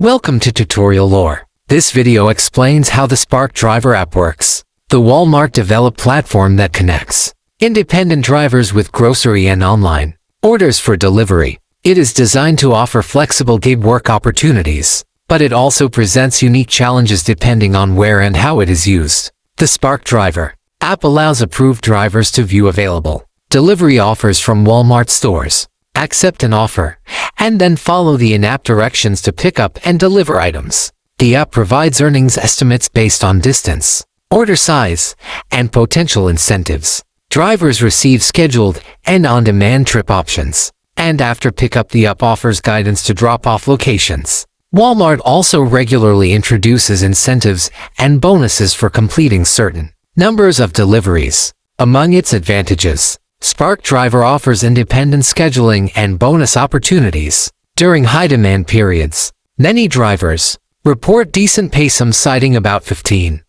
Welcome to Tutorial Lore. This video explains how the Spark Driver app works. The Walmart-developed platform that connects independent drivers with grocery and online orders for delivery. It is designed to offer flexible gig work opportunities, but it also presents unique challenges depending on where and how it is used. The Spark Driver app allows approved drivers to view available delivery offers from Walmart stores, accept an offer, and then follow the in-app directions to pick up and deliver items. The app provides earnings estimates based on distance, order size, and potential incentives. Drivers receive scheduled and on-demand trip options, and after pickup the app offers guidance to drop-off locations. Walmart also regularly introduces incentives and bonuses for completing certain numbers of deliveries. Among its advantages, Spark Driver offers independent scheduling and bonus opportunities. During high-demand periods, many drivers report decent pay, some citing about $15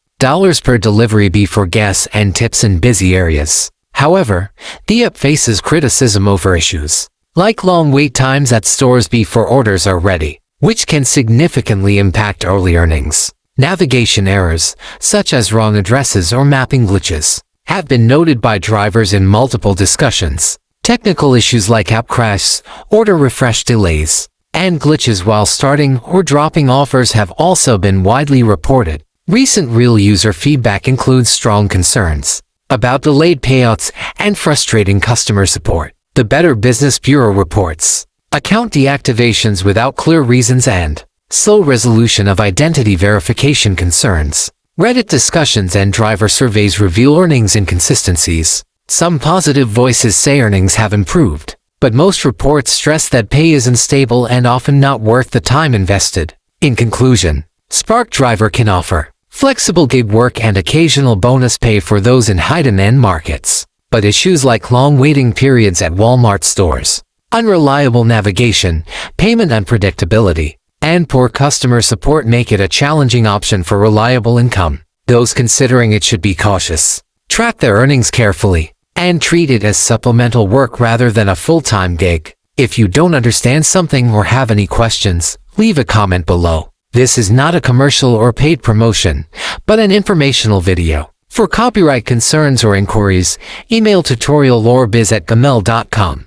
per delivery fee for gas and tips in busy areas. However, the app faces criticism over issues like long wait times at stores before orders are ready, which can significantly impact early earnings. Navigation errors, such as wrong addresses or mapping glitches, have been noted by drivers in multiple discussions. Technical issues like app crashes, order refresh delays, and glitches while starting or dropping offers have also been widely reported. Recent real user feedback includes strong concerns about delayed payouts and frustrating customer support. The Better Business Bureau reports account deactivations without clear reasons and slow resolution of identity verification concerns. Reddit discussions and driver surveys reveal earnings inconsistencies. Some positive voices say earnings have improved, but most reports stress that pay is unstable and often not worth the time invested. In conclusion, Spark Driver can offer flexible gig work and occasional bonus pay for those in high-demand markets. But issues like long waiting periods at Walmart stores, unreliable navigation, payment unpredictability, and poor customer support make it a challenging option for reliable income. Those considering it should be cautious, track their earnings carefully, and treat it as supplemental work rather than a full-time gig. If you don't understand something or have any questions, leave a comment below. This is not a commercial or paid promotion, but an informational video. For copyright concerns or inquiries, email tutoriallorebiz@gmail.com.